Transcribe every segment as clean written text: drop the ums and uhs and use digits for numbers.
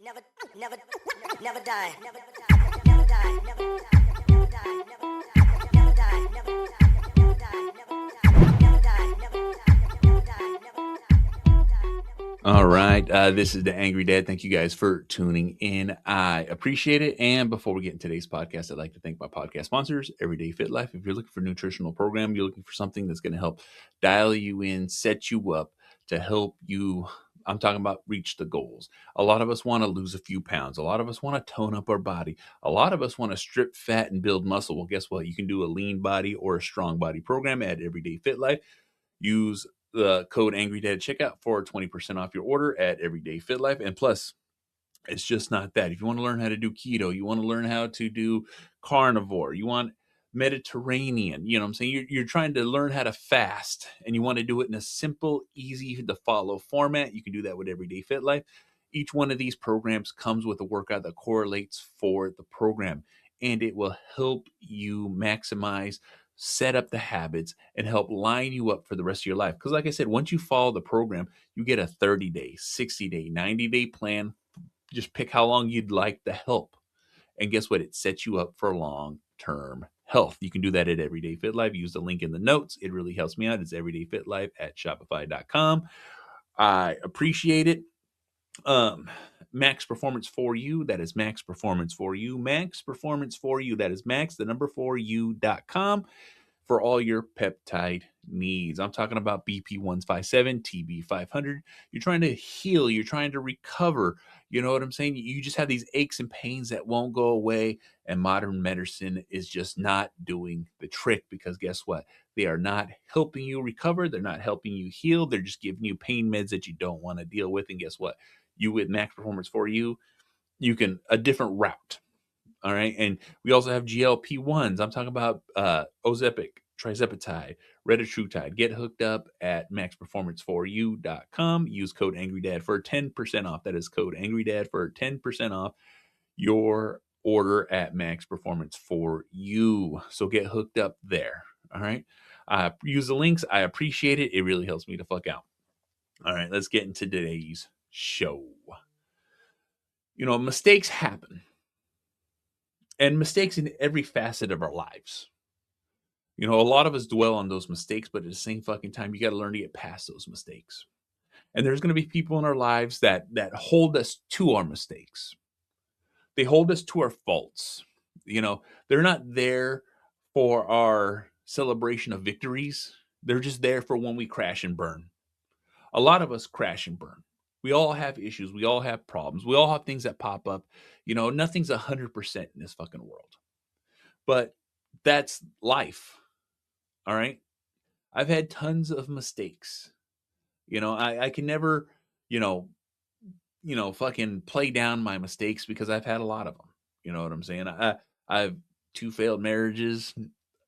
Never, never, never die. Never die. Never die. Never die. Never die. Never die. Never die. Never die. Never die. Never die. Never die. All right. This is the Angry Dad. Thank you guys for tuning in. I appreciate it. And before we get into today's podcast, I'd like to thank my podcast sponsors, Everyday Fit Life. If you're looking for a nutritional program, you're looking for something that's going to help dial you in, set you up to help you. I'm talking about reach the goals. A lot of us want to lose a few pounds. A lot of us want to tone up our body. A lot of us want to strip fat and build muscle. Well, guess what? You can do a lean body or a strong body program at Everyday Fit Life. Use the code AngryDad at checkout for 20% off your order at Everyday Fit Life. And plus, it's just not that. If you want to learn how to do keto, you want to learn how to do carnivore, you want Mediterranean, you know what I'm saying? You're trying to learn how to fast and you want to do it in a simple, easy to follow format. You can do that with Everyday Fit Life. Each one of these programs comes with a workout that correlates for the program, and it will help you maximize, set up the habits, and help line you up for the rest of your life. Because, like I said, once you follow the program, you get a 30-day, 60-day, 90-day plan. Just pick how long you'd like the help. And guess what? It sets you up for long-term health. You can do that at Everyday Fit Life. Use the link in the notes. It really helps me out. It's everydayfitlife at shopify.com. I appreciate it. Max Performance for You. That is Max Performance for You. Max Performance for You. That is Max, the number 4u.com for all your peptide needs. I'm talking about BP 157, TB 500. You're trying to heal. You're trying to recover. You know what I'm saying? You just have these aches and pains that won't go away. And modern medicine is just not doing the trick, because guess what? They are not helping you recover. They're not helping you heal. They're just giving you pain meds that you don't want to deal with. And guess what? You with Max Performance for You, you can a different route. All right. And we also have GLP-1s. I'm talking about Ozempic, Trizepatide, Retatrutide. Get hooked up at maxperformance4u.com. Use code AngryDad for 10% off. That is code AngryDad for 10% off your order at Max Performance for You. So get hooked up there. All right. Use the links. I appreciate it. It really helps me to fuck out. All right. Let's get into today's show. You know, mistakes happen. And mistakes in every facet of our lives. You know, a lot of us dwell on those mistakes, but at the same fucking time, you got to learn to get past those mistakes. And there's going to be people in our lives that hold us to our mistakes. They hold us to our faults. You know, they're not there for our celebration of victories. They're just there for when we crash and burn. A lot of us crash and burn. We all have issues. We all have problems. We all have things that pop up. You know, nothing's 100% in this fucking world. But that's life. All right. I've had tons of mistakes. You know, I can never, fucking play down my mistakes, because I've had a lot of them. You know what I'm saying? I've 2 failed marriages.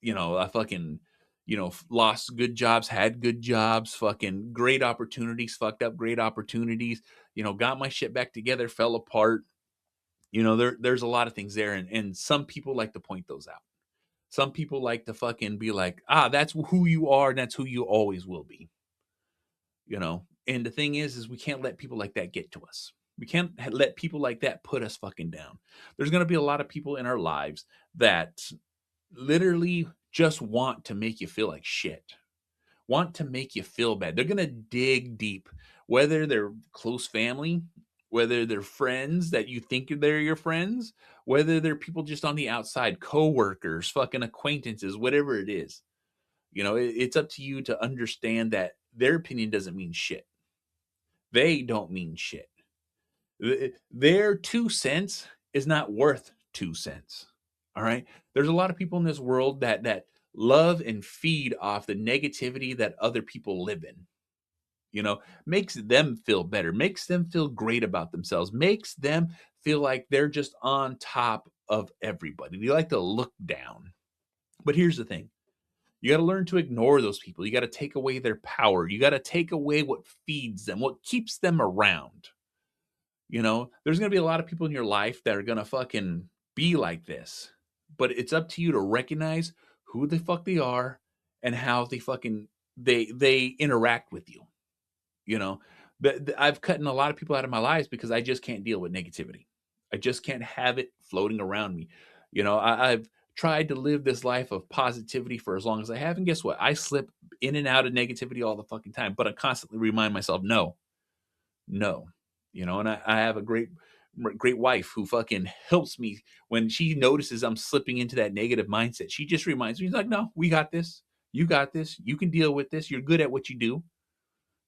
You know, I fucking, lost good jobs, had good jobs, fucking great opportunities, fucked up great opportunities, got my shit back together, fell apart. You know, there's a lot of things there. And some people like to point those out. Some people like to fucking be like, that's who you are, and that's who you always will be. You know, and the thing is we can't let people like that get to us. We can't let people like that put us fucking down. There's going to be a lot of people in our lives that literally just want to make you feel like shit, want to make you feel bad. They're going to dig deep, whether they're close family, whether they're friends that you think they're your friends, whether they're people just on the outside, coworkers, fucking acquaintances, whatever it is. You know, it's up to you to understand that their opinion doesn't mean shit. They don't mean shit. Their 2 cents is not worth 2 cents. All right. There's a lot of people in this world that love and feed off the negativity that other people live in. You know, makes them feel better, makes them feel great about themselves, makes them feel like they're just on top of everybody. They like to look down. But here's the thing. You got to learn to ignore those people. You got to take away their power. You got to take away what feeds them, what keeps them around. You know, there's going to be a lot of people in your life that are going to fucking be like this. But it's up to you to recognize who the fuck they are and how they fucking they interact with you. You know, But I've cut a lot of people out of my lives because I just can't deal with negativity. I just can't have it floating around me. I've tried to live this life of positivity for as long as I have, and guess what? I slip in and out of negativity all the fucking time. But I constantly remind myself, no, no. And I have a great wife who fucking helps me when she notices I'm slipping into that negative mindset. She just reminds me, she's like, no, we got this. You got this. You can deal with this. You're good at what you do.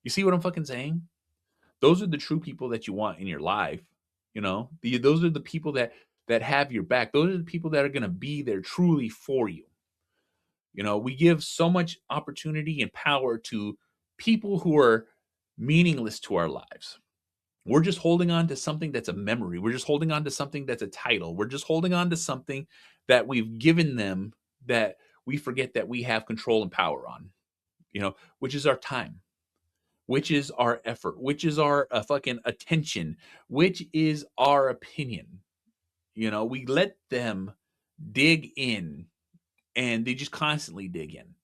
You see what I'm fucking saying? Those are the true people that you want in your life. Those are the people that have your back. Those are the people that are going to be there truly for you. We give so much opportunity and power to people who are meaningless to our lives. We're just holding on to something that's a memory. We're just holding on to something that's a title. We're just holding on to something that we've given them that we forget that we have control and power on, which is our time, which is our effort, which is our fucking attention, which is our opinion. We let them dig in, and they just constantly dig in.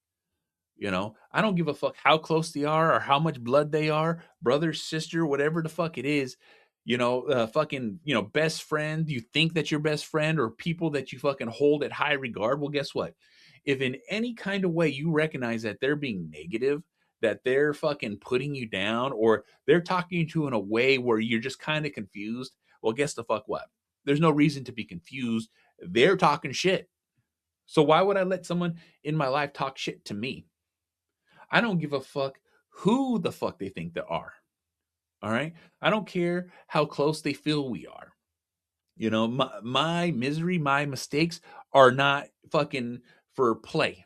I don't give a fuck how close they are or how much blood they are, brother, sister, whatever the fuck it is. Fucking, best friend. You think that your best friend or people that you fucking hold at high regard. Well, guess what? If in any kind of way you recognize that they're being negative, that they're fucking putting you down, or they're talking to you in a way where you're just kind of confused, well, guess the fuck what? There's no reason to be confused. They're talking shit. So why would I let someone in my life talk shit to me? I don't give a fuck who the fuck they think they are. All right. I don't care how close they feel we are. My misery, my mistakes are not fucking for play.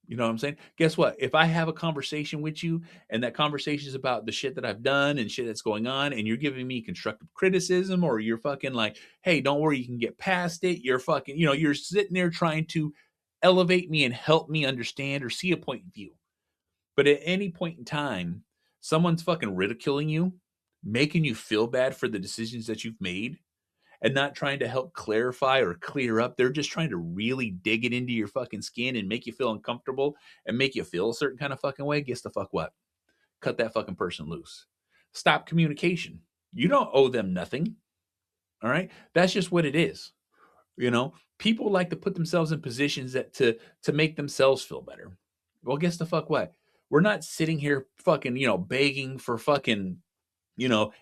You know what I'm saying? Guess what? If I have a conversation with you and that conversation is about the shit that I've done and shit that's going on, and you're giving me constructive criticism, or you're fucking like, hey, don't worry, you can get past it. You're fucking, you're sitting there trying to elevate me and help me understand or see a point of view. But at any point in time, someone's fucking ridiculing you, making you feel bad for the decisions that you've made, and not trying to help clarify or clear up. They're just trying to really dig it into your fucking skin and make you feel uncomfortable and make you feel a certain kind of fucking way. Guess the fuck what? Cut that fucking person loose. Stop communication. You don't owe them nothing. All right? That's just what it is. People like to put themselves in positions that to make themselves feel better. Well, guess the fuck what? We're not sitting here fucking, begging for fucking,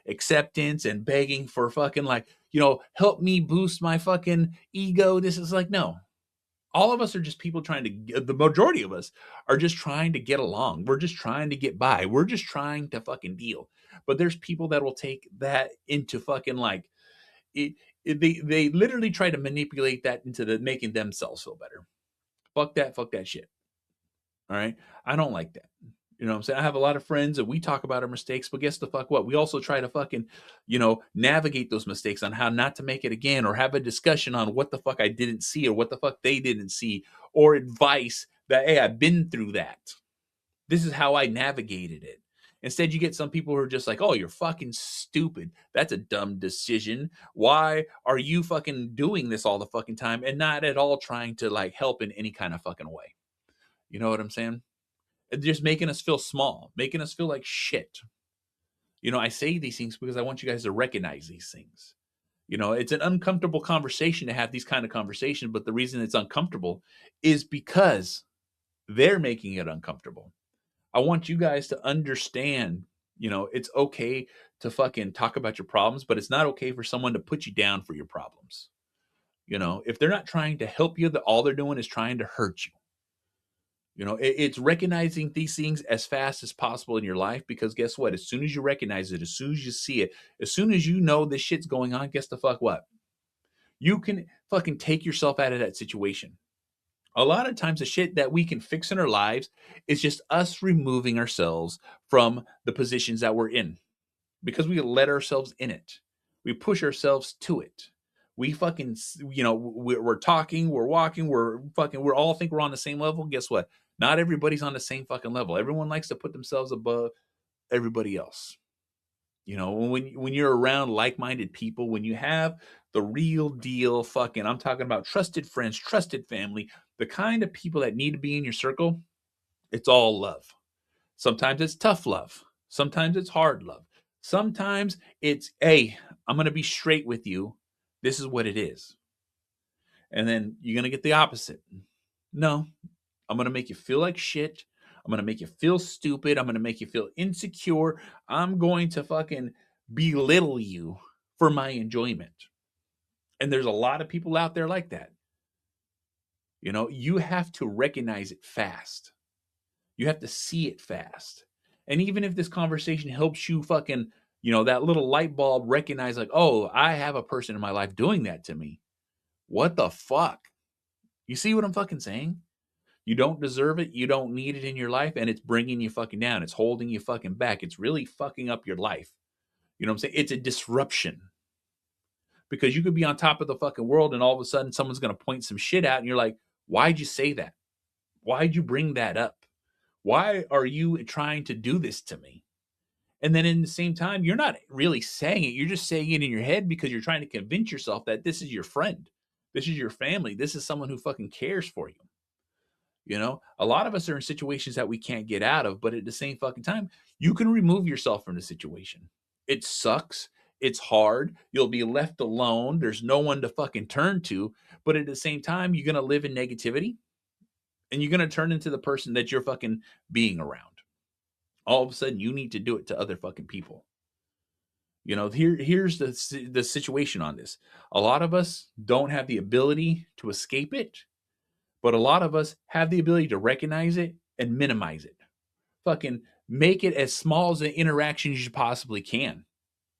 acceptance and begging for fucking like, help me boost my fucking ego. This is like, no. All of us are just people trying to, the majority of us are just trying to get along. We're just trying to get by. We're just trying to fucking deal. But there's people that will take that into fucking like, they literally try to manipulate that into making themselves feel better. Fuck that shit. All right. I don't like that. You know what I'm saying? I have a lot of friends and we talk about our mistakes, but guess the fuck what? We also try to fucking, navigate those mistakes on how not to make it again, or have a discussion on what the fuck I didn't see or what the fuck they didn't see, or advice that, hey, I've been through that. This is how I navigated it. Instead, you get some people who are just like, oh, you're fucking stupid. That's a dumb decision. Why are you fucking doing this all the fucking time and not at all trying to like help in any kind of fucking way? You know what I'm saying? Just making us feel small, making us feel like shit. I say these things because I want you guys to recognize these things. It's an uncomfortable conversation to have these kind of conversations, but the reason it's uncomfortable is because they're making it uncomfortable. I want you guys to understand, it's okay to fucking talk about your problems, but it's not okay for someone to put you down for your problems. If they're not trying to help you, all they're doing is trying to hurt you. It's recognizing these things as fast as possible in your life, because guess what? As soon as you recognize it, as soon as you see it, as soon as you know this shit's going on, guess the fuck what? You can fucking take yourself out of that situation. A lot of times the shit that we can fix in our lives is just us removing ourselves from the positions that we're in, because we let ourselves in it. We push ourselves to it. We fucking, we're talking, we're walking, we're all think we're on the same level. Guess what? Not everybody's on the same fucking level. Everyone likes to put themselves above everybody else. When you're around like-minded people, when you have the real deal fucking, I'm talking about trusted friends, trusted family, the kind of people that need to be in your circle, it's all love. Sometimes it's tough love. Sometimes it's hard love. Sometimes it's, hey, I'm going to be straight with you. This is what it is. And then you're going to get the opposite. No, I'm going to make you feel like shit. I'm going to make you feel stupid. I'm going to make you feel insecure. I'm going to fucking belittle you for my enjoyment. And there's a lot of people out there like that. You know, you have to recognize it fast. You have to see it fast. And even if this conversation helps you fucking, that little light bulb recognize, like, oh, I have a person in my life doing that to me. What the fuck? You see what I'm fucking saying? You don't deserve it. You don't need it in your life. And it's bringing you fucking down. It's holding you fucking back. It's really fucking up your life. You know what I'm saying? It's a disruption. Because you could be on top of the fucking world and all of a sudden someone's going to point some shit out and you're like, why'd you say that? Why'd you bring that up? Why are you trying to do this to me? And then in the same time, you're not really saying it. You're just saying it in your head because you're trying to convince yourself that this is your friend. This is your family. This is someone who fucking cares for you. You know, a lot of us are in situations that we can't get out of, but at the same fucking time, you can remove yourself from the situation. It sucks. It's hard. You'll be left alone. There's no one to fucking turn to. But at the same time, you're going to live in negativity and you're going to turn into the person that you're fucking being around. All of a sudden, you need to do it to other fucking people. You know, here's the situation on this. A lot of us don't have the ability to escape it, but a lot of us have the ability to recognize it and minimize it. Fucking make it as small as an interaction as you possibly can.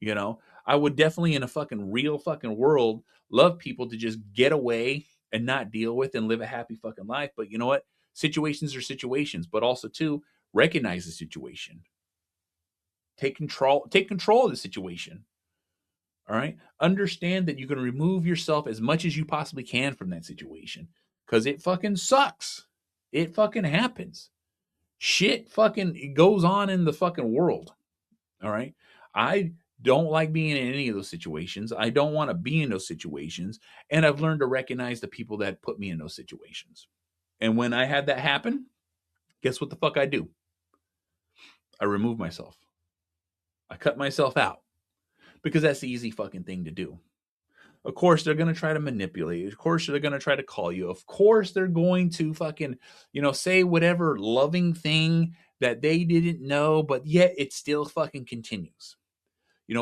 You know, I would definitely, in a fucking real fucking world, love people to just get away and not deal with and live a happy fucking life. But you know what? Situations are situations, but also too, recognize the situation. Take control of the situation. All right. Understand that you can remove yourself as much as you possibly can from that situation. Because it fucking sucks. It fucking happens. Shit fucking goes on in the fucking world. All right. I don't like being in any of those situations. I don't want to be in those situations. And I've learned to recognize the people that put me in those situations. And when I had that happen, guess what the fuck I do? I remove myself. I cut myself out. Because that's the easy fucking thing to do. Of course, they're going to try to manipulate you. Of course, they're going to try to call you. Of course, they're going to fucking, say whatever loving thing that they didn't know, but yet it still fucking continues.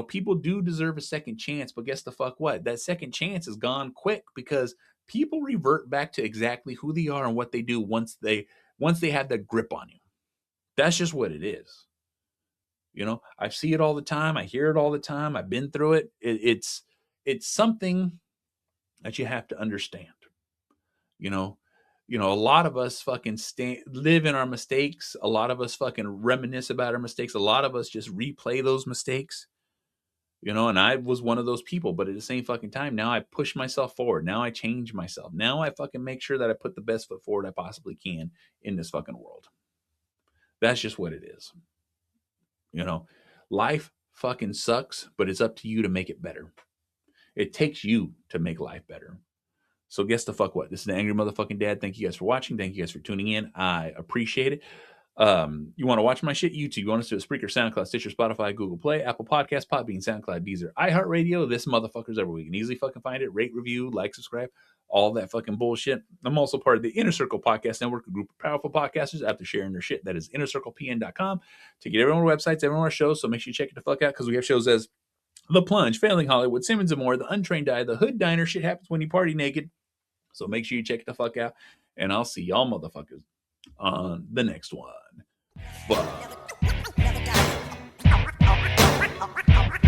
People do deserve a second chance, but guess the fuck what? That second chance is gone quick because people revert back to exactly who they are and what they do once they have that grip on you. That's just what it is. I see it all the time. I hear it all the time. I've been through it. It's something that you have to understand. A lot of us fucking live in our mistakes. A lot of us fucking reminisce about our mistakes. A lot of us just replay those mistakes. And I was one of those people, but at the same fucking time, now I push myself forward. Now I change myself. Now I fucking make sure that I put the best foot forward I possibly can in this fucking world. That's just what it is. Life fucking sucks, but it's up to you to make it better. It takes you to make life better. So guess the fuck what? This is the Angry Motherfucking Dad. Thank you guys for watching. Thank you guys for tuning in. I appreciate it. You want to watch my shit? YouTube. You want us to Spreaker, SoundCloud, Stitcher, Spotify, Google Play, Apple Podcasts, Podbean, SoundCloud, Deezer, iHeartRadio. This motherfucker's everywhere. You can easily fucking find it. Rate, review, like, subscribe. All that fucking bullshit. I'm also part of the Inner Circle Podcast Network, a group of powerful podcasters after sharing their shit. That is innercirclepn.com to get everyone our websites, everyone our shows. So make sure you check it the fuck out because we have shows as The Plunge, Failing Hollywood, Simmons and More, The Untrained Eye, The Hood Diner, Shit Happens When You Party Naked. So make sure you check it the fuck out. And I'll see y'all motherfuckers on the next one. Fuck.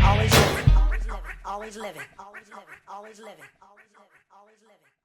Always living, always living, always living, always living, always living, always living.